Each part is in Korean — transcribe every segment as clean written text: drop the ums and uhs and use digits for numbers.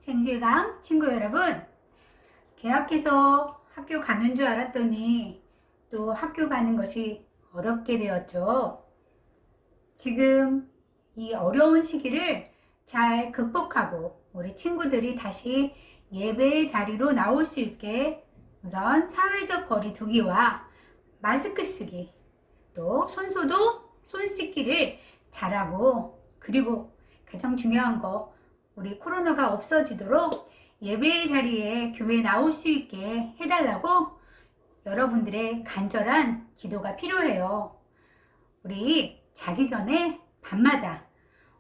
생실강 친구 여러분, 개학해서 학교 가는 줄 알았더니 또 학교 가는 것이 어렵게 되었죠. 지금 이 어려운 시기를 잘 극복하고 우리 친구들이 다시 예배의 자리로 나올 수 있게 우선 사회적 거리 두기와 마스크 쓰기, 또 손소독, 손 씻기를 잘하고, 그리고 가장 중요한 거, 우리 코로나가 없어지도록 예배의 자리에 교회에 나올 수 있게 해달라고 여러분들의 간절한 기도가 필요해요. 우리 자기 전에 밤마다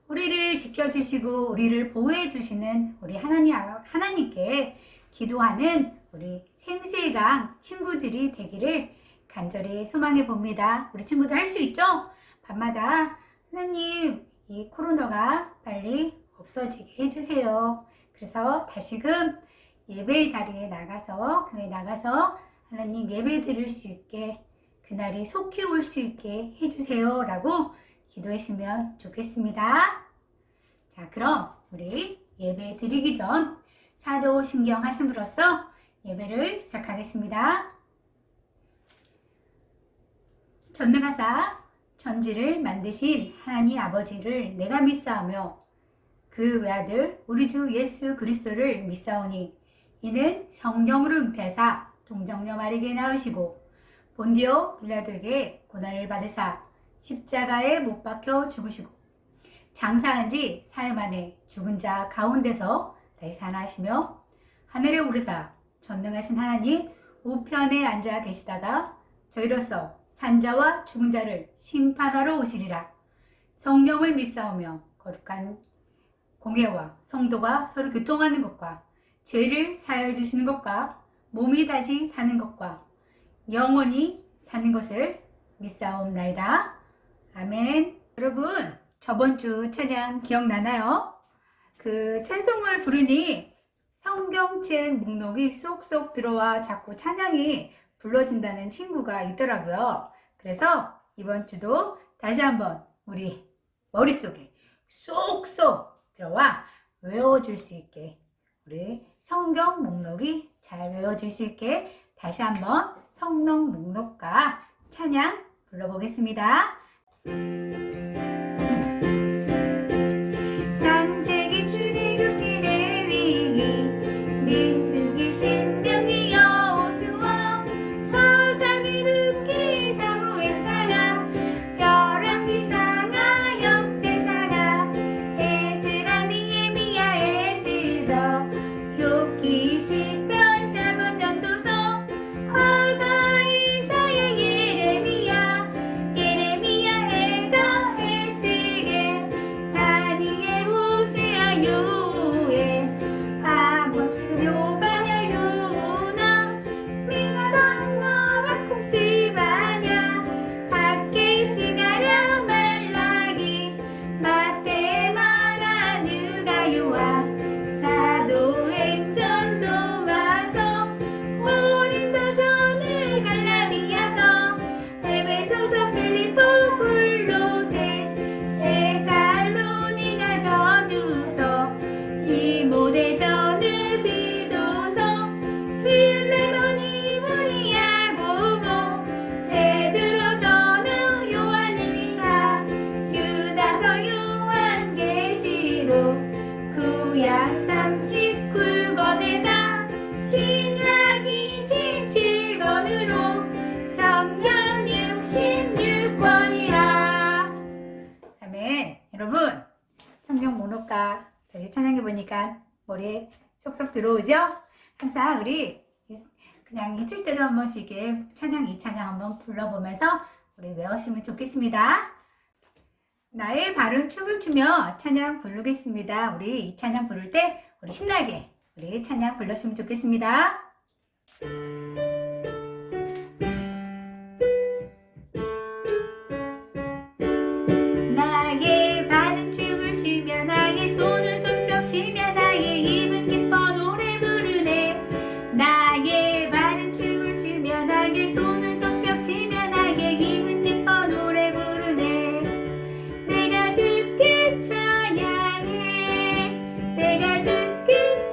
우리를 지켜주시고 우리를 보호해 주시는 우리 하나님께 기도하는 우리 생실강 친구들이 되기를 간절히 소망해 봅니다. 우리 친구들 할 수 있죠? 밤마다 하나님, 이 코로나가 빨리 없어지게 해주세요. 그래서 다시금 예배 자리에 나가서, 교회 나가서 하나님 예배 드릴 수 있게, 그날이 속히 올 수 있게 해주세요 라고 기도했으면 좋겠습니다. 자, 그럼 우리 예배 드리기 전 사도신경 하심으로써 예배를 시작하겠습니다. 전능하사 천지를 만드신 하나님 아버지를 내가 믿사오며 그 외아들 우리 주 예수 그리스도를 믿사오니 이는 성령으로 잉태하사 동정녀 마리아에게 낳으시고 본디오 빌라도에게 고난을 받으사 십자가에 못 박혀 죽으시고 장사한 지 사흘 만에 죽은 자 가운데서 다시 살아나시며 하늘에 오르사 전능하신 하나님 우편에 앉아 계시다가 저희로서 산자와 죽은 자를 심판하러 오시리라. 성령을 믿사오며 거룩한 공예와 성도가 서로 교통하는 것과 죄를 사하여 주시는 것과 몸이 다시 사는 것과 영원히 사는 것을 믿사옵나이다. 아멘. 여러분, 저번 주 찬양 기억나나요? 그 찬송을 부르니 성경책 목록이 쏙쏙 들어와 자꾸 찬양이 불러진다는 친구가 있더라고요. 그래서 이번 주도 다시 한번 우리 머릿속에 쏙쏙 들어와 외워질 수 있게, 우리 성경 목록이 잘 외워질 수 있게 다시 한번 성경 목록과 찬양 불러보겠습니다. 창세기 출애굽기 레위기 민수기 신명기 여호수아 사사기 룻기 사무엘 사가 열왕기 사가 역대사가 에스라 니에미야 에스더 욥기 시편 잠언 전도서 아가 이사야 예레미야 에더 에스겔 다니엘 호세아 요엘 아모스 요바냐 요나 미가다 마콩 시바냐 학계 시가랴 말라기 마태 마가 누가 요한 사도행전 도마서 고린도 전을 갈라디아서 에베소서 필리포 골로새 데살로니가 전두서 디모데 전을 디도서 필레몬 이브리 야고보 베드로 전을 요한일리사 유다서 요한계시록 구약 39권에다 신약 27권으로 성경 66권이라. 아멘. 여러분, 성경 목록과 다시 찬양해 보니까 머리에 쏙쏙 들어오죠? 항상 우리 그냥 있을 때도 한 번씩 이렇게 찬양, 이 찬양 한번 불러보면서 우리 외우시면 좋겠습니다. 나의 발은 춤을 추며 찬양 부르겠습니다. 우리 이 찬양 부를 때 우리 신나게 우리 찬양 불렀으면 좋겠습니다. 나의 발은 춤을 추며 나의 손을 손뼉 치며 나의 입은 기뻐 노래 부르네. 나의 발은 춤을 추며 나의 손을 손뼉 치며 나의 입은 기뻐 노래 부르네. 내가 주께 찬양해. 내가 주께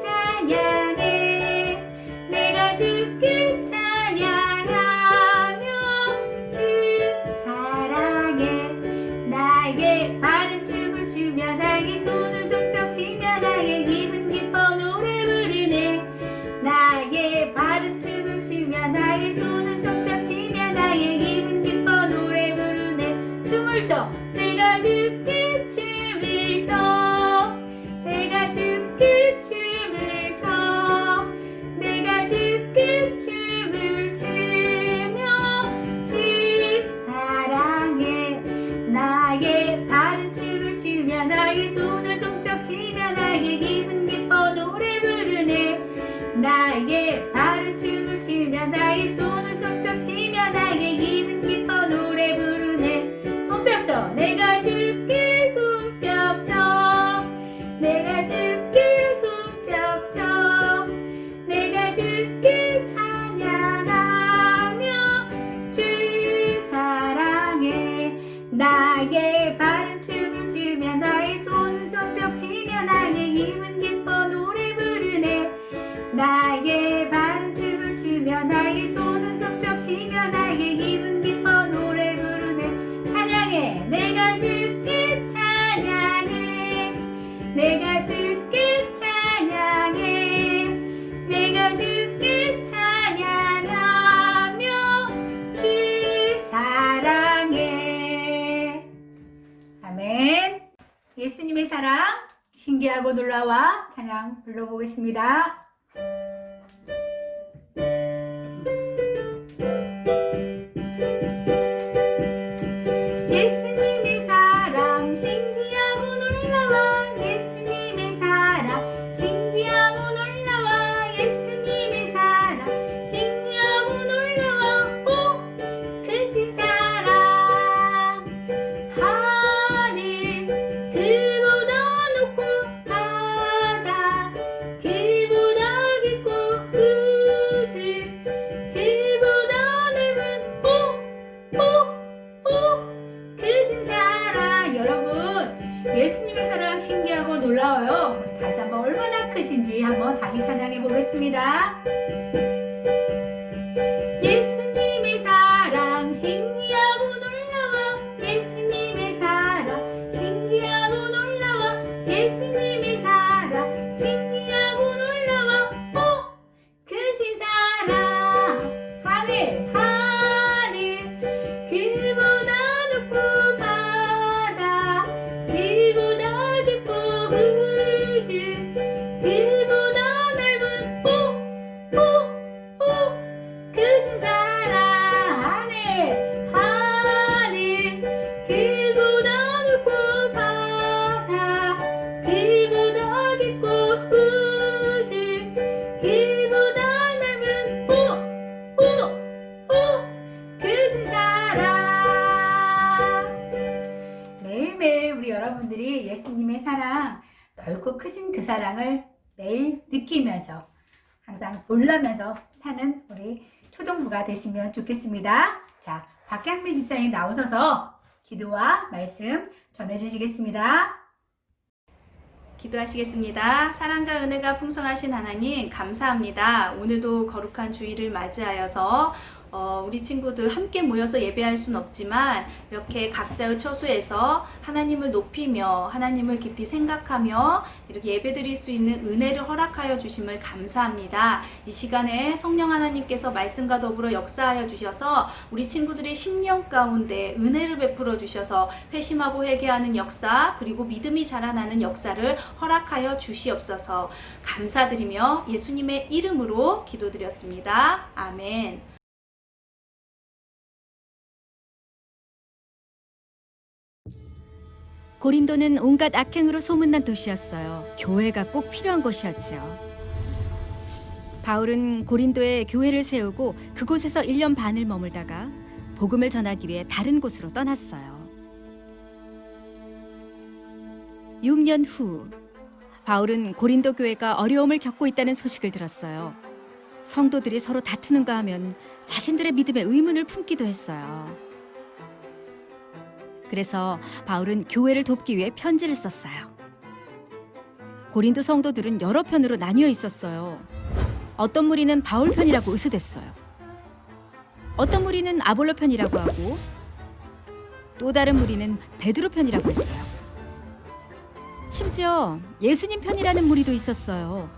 나에게 기분 기뻐 노래 부르네. 나에게 바른 춤을 추며 나의 손을 손뼉 치며 나에게 기분 기뻐 노래 부르네. 손뼉 쳐. 내가 주께 손뼉 쳐. 내가 주께 손뼉 쳐. 내가 주께 찬양하며 주 사랑해. 나에게 바른 춤을 추며 나의 손을 손뼉 치며 나에게 기분 기뻐 노래 부르네. 나에게 바른 춤을 추며 나의 손을 손뼉 치며 나에게 기분 기뻐 노래 부르네. 찬양해. 내가 주께 찬양해. 내가 주께 찬양해. 내가 주께 찬양하며 주 사랑해. 아멘. 예수님의 사랑 신기하고 놀라워 찬양 불러보겠습니다. 예수님의 사랑 신기하고 놀라워. 예수님의 사랑 신기하고 놀라워. 예수님의 사랑 신기하고 놀라워. 오 크신 사랑 하늘 그보다 높고 바다 그보다 깊고 우주 그보다 넓은 오 크신 사랑. 여러분 예수님의 사랑 신기하고 놀라워요. 우리 다시 한번 얼마나 크신지 한번 다시 찬양해 보겠습니다. 예수님의 사랑 신기하고 놀라워. 예수님의 사랑 신기하고 놀라워. 예수님의 사랑 신기하고 놀라워. 오 크신 사랑 하늘 그보다 높고 바다 그보다 깊고 우주 그보다 넓은 오 크신 사랑 하늘 그보다 높고 바다 그보다 깊고 우주 그보다 넓은 오 크신 사랑. 매일매일 우리 여러분들이 예수님의 사랑 넓고 크신 그 사랑을 매일 느끼면서 항상 볼라면서 사는 우리 초동부가 되시면 좋겠습니다. 자, 박향미 집사님 나오셔서 기도와 말씀 전해주시겠습니다. 기도하시겠습니다. 사랑과 은혜가 풍성하신 하나님 감사합니다. 오늘도 거룩한 주일을 맞이하여서 우리 친구들 함께 모여서 예배할 수는 없지만 이렇게 각자의 처소에서 하나님을 높이며 하나님을 깊이 생각하며 이렇게 예배드릴 수 있는 은혜를 허락하여 주심을 감사합니다. 이 시간에 성령 하나님께서 말씀과 더불어 역사하여 주셔서 우리 친구들의 심령 가운데 은혜를 베풀어 주셔서 회심하고 회개하는 역사 그리고 믿음이 자라나는 역사를 허락하여 주시옵소서. 감사드리며 예수님의 이름으로 기도드렸습니다. 아멘. 고린도는 온갖 악행으로 소문난 도시였어요. 교회가 꼭 필요한 곳이었죠. 바울은 고린도에 교회를 세우고 그곳에서 1년 반을 머물다가 복음을 전하기 위해 다른 곳으로 떠났어요. 6년 후 바울은 고린도 교회가 어려움을 겪고 있다는 소식을 들었어요. 성도들이 서로 다투는가 하면 자신들의 믿음에 의문을 품기도 했어요. 그래서 바울은 교회를 돕기 위해 편지를 썼어요. 고린도 성도들은 여러 편으로 나뉘어 있었어요. 어떤 무리는 바울 편이라고 의수됐어요. 어떤 무리는 아볼로 편이라고 하고 또 다른 무리는 베드로 편이라고 했어요. 심지어 예수님 편이라는 무리도 있었어요.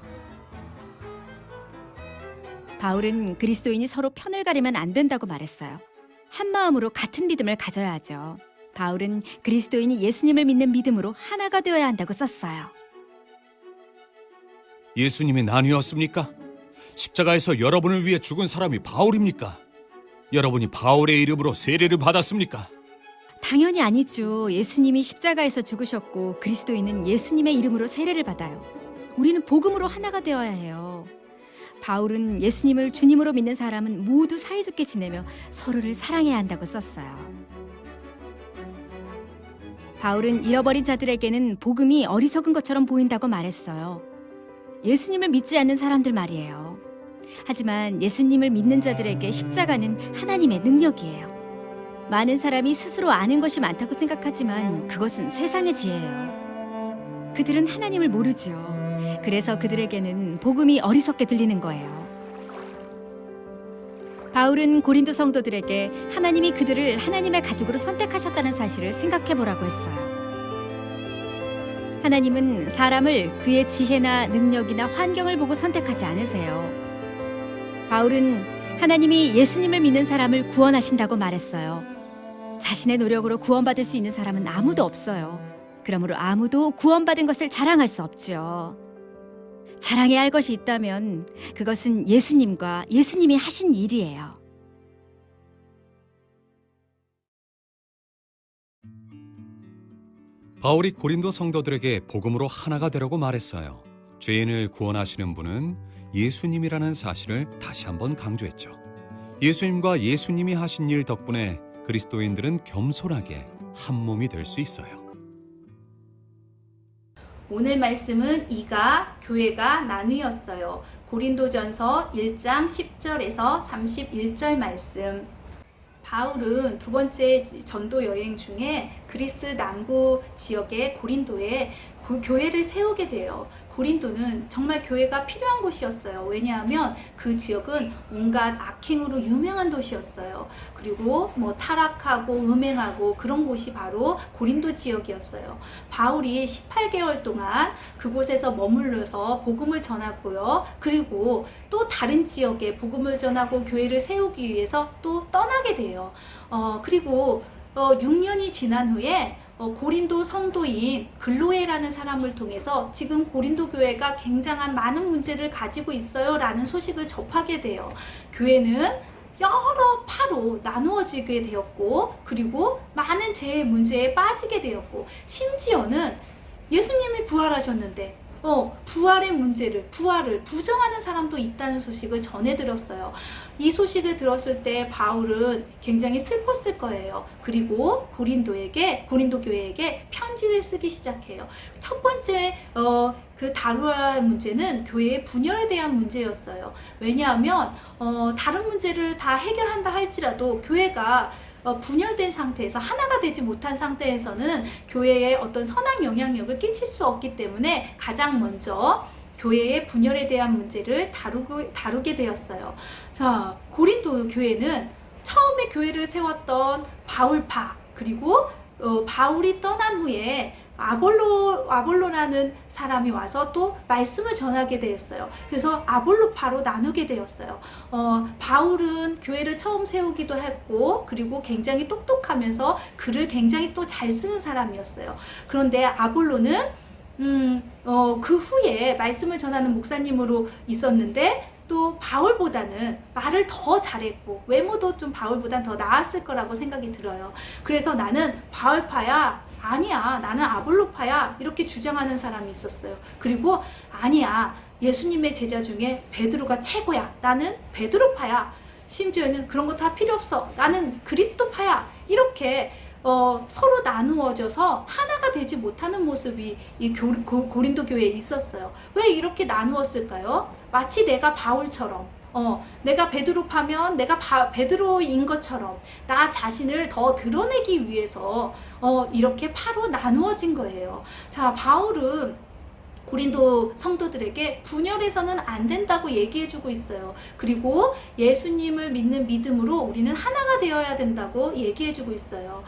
바울은 그리스도인이 서로 편을 가리면 안 된다고 말했어요. 한 마음으로 같은 믿음을 가져야 하죠. 바울은 그리스도인이 예수님을 믿는 믿음으로 하나가 되어야 한다고 썼어요. 예수님이 나뉘었습니까? 십자가에서 여러분을 위해 죽은 사람이 바울입니까? 여러분이 바울의 이름으로 세례를 받았습니까? 당연히 아니죠. 예수님이 십자가에서 죽으셨고 그리스도인은 예수님의 이름으로 세례를 받아요. 우리는 복음으로 하나가 되어야 해요. 바울은 예수님을 주님으로 믿는 사람은 모두 사이좋게 지내며 서로를 사랑해야 한다고 썼어요. 바울은 잃어버린 자들에게는 복음이 어리석은 것처럼 보인다고 말했어요. 예수님을 믿지 않는 사람들 말이에요. 하지만 예수님을 믿는 자들에게 십자가는 하나님의 능력이에요. 많은 사람이 스스로 아는 것이 많다고 생각하지만 그것은 세상의 지혜예요. 그들은 하나님을 모르죠. 그래서 그들에게는 복음이 어리석게 들리는 거예요. 바울은 고린도 성도들에게 하나님이 그들을 하나님의 가족으로 선택하셨다는 사실을 생각해 보라고 했어요. 하나님은 사람을 그의 지혜나 능력이나 환경을 보고 선택하지 않으세요. 바울은 하나님이 예수님을 믿는 사람을 구원하신다고 말했어요. 자신의 노력으로 구원받을 수 있는 사람은 아무도 없어요. 그러므로 아무도 구원받은 것을 자랑할 수 없죠. 자랑해야 할 것이 있다면 그것은 예수님과 예수님이 하신 일이에요. 바울이 고린도 성도들에게 복음으로 하나가 되라고 말했어요. 죄인을 구원하시는 분은 예수님이라는 사실을 다시 한번 강조했죠. 예수님과 예수님이 하신 일 덕분에 그리스도인들은 겸손하게 한 몸이 될 수 있어요. 오늘 말씀은 이가 교회가 나뉘었어요. 고린도전서 1장 10절에서 31절 말씀. 바울은 두 번째 전도 여행 중에 그리스 남부 지역의 고린도에 교회를 세우게 돼요. 고린도는 정말 교회가 필요한 곳이었어요. 왜냐하면 그 지역은 온갖 악행으로 유명한 도시였어요. 그리고 뭐 타락하고 음행하고 그런 곳이 바로 고린도 지역이었어요. 바울이 18개월 동안 그곳에서 머물러서 복음을 전했고요. 그리고 또 다른 지역에 복음을 전하고 교회를 세우기 위해서 또 떠나게 돼요. 그리고 6년이 지난 후에 고린도 성도인 글로에라는 사람을 통해서 지금 고린도 교회가 굉장한 많은 문제를 가지고 있어요 라는 소식을 접하게 돼요. 교회는 여러 파로 나누어지게 되었고, 그리고 많은 재해 문제에 빠지게 되었고, 심지어는 예수님이 부활하셨는데 부활의 문제를, 부활을 부정하는 사람도 있다는 소식을 전해들었어요. 이 소식을 들었을 때 바울은 굉장히 슬펐을 거예요. 그리고 고린도 교회에게 편지를 쓰기 시작해요. 첫 번째 그 다루어야 할 문제는 교회의 분열에 대한 문제였어요. 왜냐하면 다른 문제를 다 해결한다 할지라도 교회가 분열된 상태에서, 하나가 되지 못한 상태에서는 교회에 어떤 선한 영향력을 끼칠 수 없기 때문에 가장 먼저 교회의 분열에 대한 문제를 다루게 되었어요. 자, 고린도 교회는 처음에 교회를 세웠던 바울파, 그리고 바울이 떠난 후에 아볼로라는 사람이 와서 또 말씀을 전하게 되었어요. 그래서 아볼로파로 나누게 되었어요. 바울은 교회를 처음 세우기도 했고, 그리고 굉장히 똑똑하면서 글을 굉장히 또 잘 쓰는 사람이었어요. 그런데 아볼로는 그 후에 말씀을 전하는 목사님으로 있었는데, 또 바울보다는 말을 더 잘했고 외모도 좀 바울보단 더 나았을 거라고 생각이 들어요. 그래서 나는 바울파야, 아니야 나는 아볼로파야, 이렇게 주장하는 사람이 있었어요. 그리고 아니야, 예수님의 제자 중에 베드로가 최고야, 나는 베드로파야, 심지어는 그런 거 다 필요 없어, 나는 그리스도파야, 이렇게 서로 나누어져서 하나가 되지 못하는 모습이 이 고린도 교회에 있었어요. 왜 이렇게 나누었을까요? 마치 내가 바울처럼, 내가 베드로파면 내가 베드로인 것처럼 나 자신을 더 드러내기 위해서 이렇게 파로 나누어진 거예요. 자, 바울은 고린도 성도들에게 분열해서는 안 된다고 얘기해주고 있어요. 그리고 예수님을 믿는 믿음으로 우리는 하나가 되어야 된다고 얘기해주고 있어요.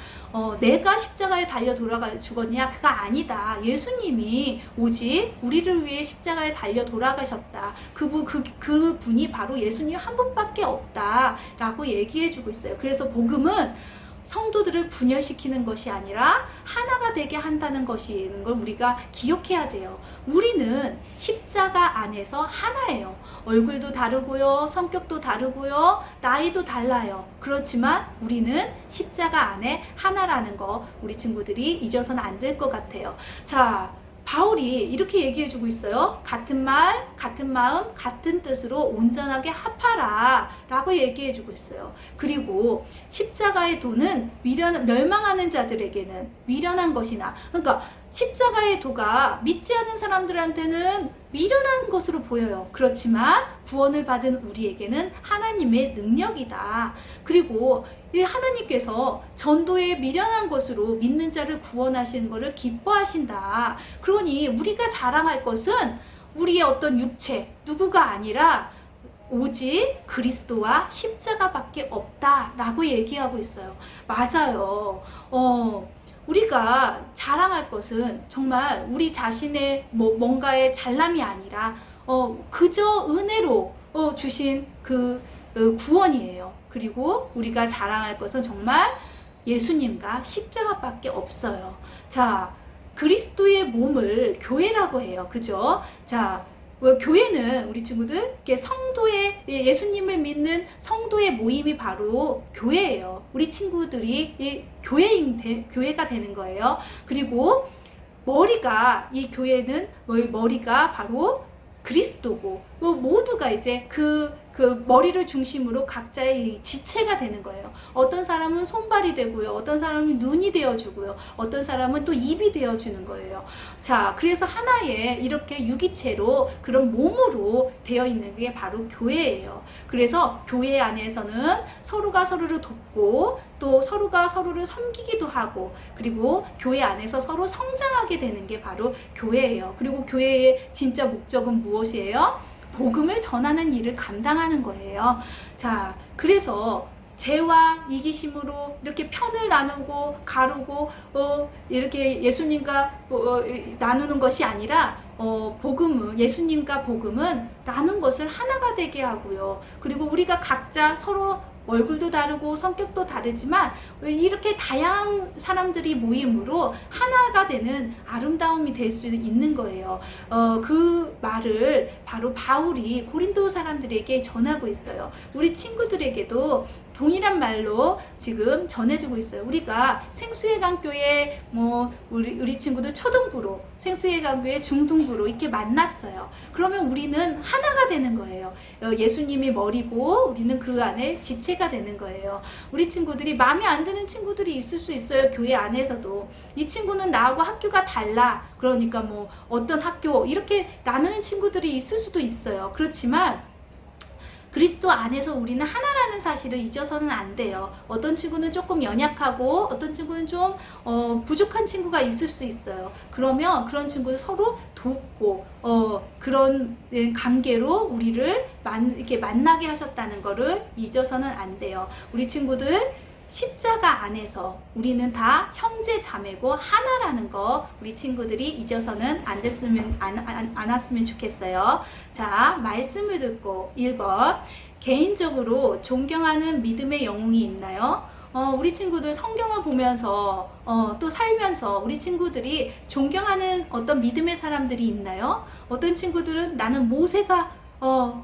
내가 십자가에 달려 죽었냐? 그가 아니다. 예수님이 오직 우리를 위해 십자가에 달려 돌아가셨다. 그분이 바로 예수님 한 분밖에 없다 라고 얘기해주고 있어요. 그래서 복음은 성도들을 분열시키는 것이 아니라 하나가 되게 한다는 것인 걸 우리가 기억해야 돼요. 우리는 십자가 안에서 하나예요. 얼굴도 다르고요, 성격도 다르고요, 나이도 달라요. 그렇지만 우리는 십자가 안에 하나라는 거 우리 친구들이 잊어서는 안 될 것 같아요. 자, 바울이 이렇게 얘기해주고 있어요. 같은 말, 같은 마음, 같은 뜻으로 온전하게 합하라 라고 얘기해주고 있어요. 그리고 십자가의 도는 멸망하는 자들에게는 미련한 것이나, 그러니까 십자가의 도가 믿지 않는 사람들한테는 미련한 것으로 보여요. 그렇지만 구원을 받은 우리에게는 하나님의 능력이다. 그리고 이 하나님께서 전도에 미련한 것으로 믿는 자를 구원하시는 것을 기뻐하신다. 그러니 우리가 자랑할 것은 우리의 어떤 육체, 누구가 아니라 오직 그리스도와 십자가밖에 없다라고 얘기하고 있어요. 맞아요. 우리가 자랑할 것은 정말 우리 자신의 뭔가의 잘남이 아니라 그저 은혜로 주신 그 구원이에요. 그리고 우리가 자랑할 것은 정말 예수님과 십자가밖에 없어요. 자, 그리스도의 몸을 교회라고 해요. 그죠? 자, 교회는 우리 친구들 이렇게 성도의 예수님을 믿는 성도의 모임이 바로 교회예요. 우리 친구들이 교회가 되는 거예요. 그리고 이 교회는 머리가 바로 그리스도고 모두가 이제 그 머리를 중심으로 각자의 지체가 되는 거예요. 어떤 사람은 손발이 되고요. 어떤 사람은 눈이 되어주고요. 어떤 사람은 또 입이 되어주는 거예요. 자, 그래서 하나의 이렇게 유기체로 그런 몸으로 되어 있는 게 바로 교회예요. 그래서 교회 안에서는 서로가 서로를 돕고 또 서로가 서로를 섬기기도 하고, 그리고 교회 안에서 서로 성장하게 되는 게 바로 교회예요. 그리고 교회의 진짜 목적은 무엇이에요? 복음을 전하는 일을 감당하는 거예요. 자, 그래서 죄와 이기심으로 이렇게 편을 나누고 가르고 이렇게 예수님과 나누는 것이 아니라 예수님과 복음은 나눈 것을 하나가 되게 하고요. 그리고 우리가 각자 서로 얼굴도 다르고 성격도 다르지만 이렇게 다양한 사람들이 모임으로 하나가 되는 아름다움이 될 수 있는 거예요. 그 말을 바로 바울이 고린도 사람들에게 전하고 있어요. 우리 친구들에게도 동일한 말로 지금 전해주고 있어요. 우리가 생수의 강교회 우리 친구들 초등부로, 생수의 강교회 중등부로 이렇게 만났어요. 그러면 우리는 하나가 되는 거예요. 예수님이 머리고 우리는 그 안에 지체가 되는 거예요. 우리 친구들이 마음에 안 드는 친구들이 있을 수 있어요. 교회 안에서도. 이 친구는 나하고 학교가 달라. 그러니까 어떤 학교 이렇게 나누는 친구들이 있을 수도 있어요. 그렇지만 그리스도 안에서 우리는 하나라는 사실을 잊어서는 안 돼요. 어떤 친구는 조금 연약하고 어떤 친구는 좀 부족한 친구가 있을 수 있어요. 그러면 그런 친구들 서로 돕고 그런 관계로 우리를 이렇게 만나게 하셨다는 거를 잊어서는 안 돼요. 우리 친구들 십자가 안에서 우리는 다 형제 자매고 하나라는 거 우리 친구들이 잊어서는 안 왔으면 좋겠어요. 자, 말씀을 듣고 1번 개인적으로 존경하는 믿음의 영웅이 있나요? 우리 친구들 성경을 보면서 또 살면서 우리 친구들이 존경하는 어떤 믿음의 사람들이 있나요? 어떤 친구들은 나는 모세가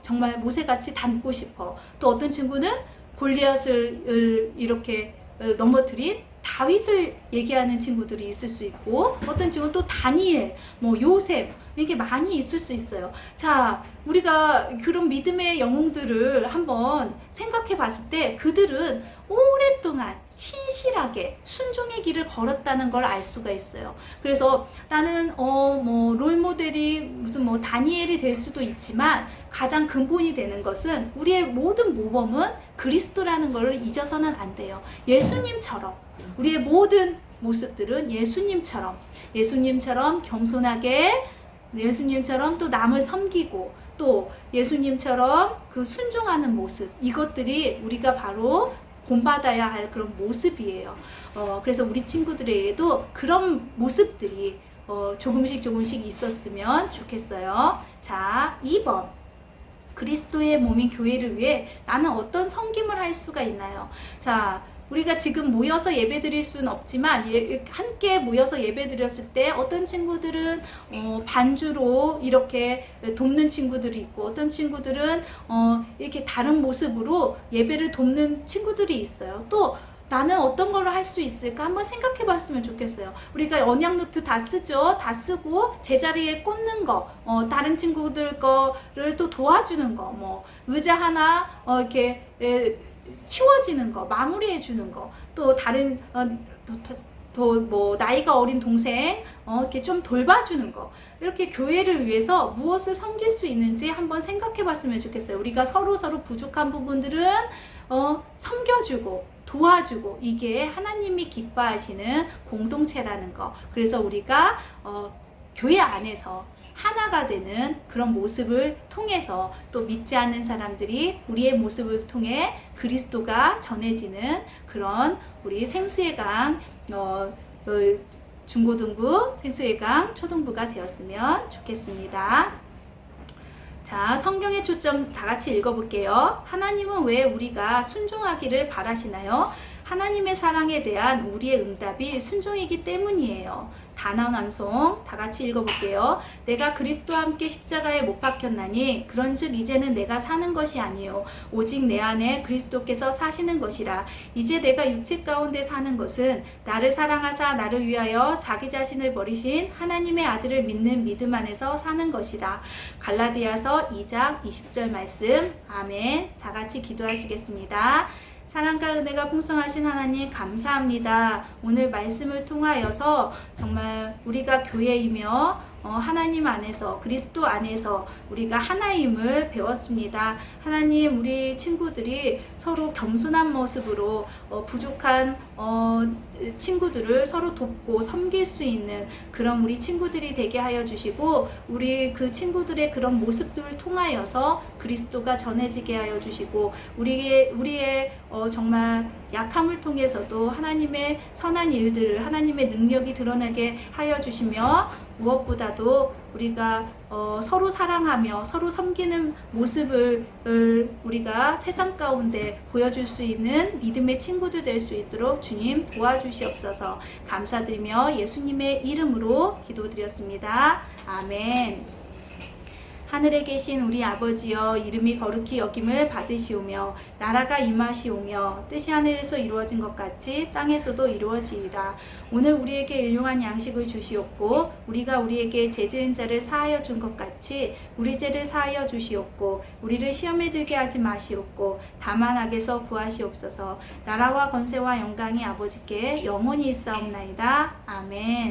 정말 모세같이 닮고 싶어. 또 어떤 친구는 골리앗을 이렇게 넘어뜨린 다윗을 얘기하는 친구들이 있을 수 있고, 어떤 친구는 또 다니엘, 요셉 이렇게 많이 있을 수 있어요. 자, 우리가 그런 믿음의 영웅들을 한번 생각해 봤을 때 그들은 오랫동안 신실하게 순종의 길을 걸었다는 걸 알 수가 있어요. 그래서 나는 롤모델이 무슨 다니엘이 될 수도 있지만 가장 근본이 되는 것은 우리의 모든 모범은 그리스도라는 걸 잊어서는 안 돼요. 예수님처럼 우리의 모든 모습들은 예수님처럼 겸손하게, 예수님처럼 또 남을 섬기고, 또 예수님처럼 그 순종하는 모습, 이것들이 우리가 바로 본받아야 할 그런 모습이에요. 그래서 우리 친구들에게도 그런 모습들이 조금씩 있었으면 좋겠어요. 자, 2번. 그리스도의 몸인 교회를 위해 나는 어떤 섬김을 할 수가 있나요? 자, 우리가 지금 모여서 예배 드릴 수는 없지만 함께 모여서 예배 드렸을 때 어떤 친구들은 반주로 이렇게 돕는 친구들이 있고, 어떤 친구들은 이렇게 다른 모습으로 예배를 돕는 친구들이 있어요. 또 나는 어떤 걸로 할 수 있을까 한번 생각해 봤으면 좋겠어요. 우리가 언약 노트 다 쓰죠. 다 쓰고 제자리에 꽂는 거, 다른 친구들 거를 또 도와주는 거, 뭐 의자 하나 이렇게 치워지는 거, 마무리해 주는 거, 또 다른 또 뭐 나이가 어린 동생 이렇게 좀 돌봐주는 거, 이렇게 교회를 위해서 무엇을 섬길 수 있는지 한번 생각해 봤으면 좋겠어요. 우리가 서로 부족한 부분들은 섬겨주고 도와주고, 이게 하나님이 기뻐하시는 공동체라는 거. 그래서 우리가 교회 안에서 하나가 되는 그런 모습을 통해서 또 믿지 않는 사람들이 우리의 모습을 통해 그리스도가 전해지는 그런 우리 생수의 강 중고등부, 생수의 강 초등부가 되었으면 좋겠습니다. 자, 성경의 초점 다 같이 읽어볼게요. 하나님은 왜 우리가 순종하기를 바라시나요? 하나님의 사랑에 대한 우리의 응답이 순종이기 때문이에요. 단어 남송 다 같이 읽어볼게요. 내가 그리스도와 함께 십자가에 못 박혔나니 그런즉 이제는 내가 사는 것이 아니요 오직 내 안에 그리스도께서 사시는 것이라. 이제 내가 육체 가운데 사는 것은 나를 사랑하사 나를 위하여 자기 자신을 버리신 하나님의 아들을 믿는 믿음 안에서 사는 것이다. 갈라디아서 2장 20절 말씀. 아멘. 다 같이 기도하시겠습니다. 사랑과 은혜가 풍성하신 하나님 감사합니다. 오늘 말씀을 통하여서 정말 우리가 교회이며 하나님 안에서 그리스도 안에서 우리가 하나임을 배웠습니다. 하나님, 우리 친구들이 서로 겸손한 모습으로 부족한 친구들을 서로 돕고 섬길 수 있는 그런 우리 친구들이 되게 하여 주시고, 우리 그 친구들의 그런 모습들을 통하여서 그리스도가 전해지게 하여 주시고, 우리의 정말 약함을 통해서도 하나님의 선한 일들을, 하나님의 능력이 드러나게 하여 주시며, 무엇보다도 우리가 서로 사랑하며 서로 섬기는 모습을 우리가 세상 가운데 보여줄 수 있는 믿음의 친구들 될 수 있도록 주님 도와주시옵소서. 감사드리며 예수님의 이름으로 기도드렸습니다. 아멘. 하늘에 계신 우리 아버지여, 이름이 거룩히 여김을 받으시오며 나라가 임하시오며 뜻이 하늘에서 이루어진 것 같이 땅에서도 이루어지리라. 오늘 우리에게 일용할 양식을 주시옵고 우리가 우리에게 죄 지은 자를 사하여 준 것 같이 우리 죄를 사하여 주시옵고 우리를 시험에 들게 하지 마시옵고 다만 악에서 구하시옵소서. 나라와 권세와 영광이 아버지께 영원히 있사옵나이다. 아멘.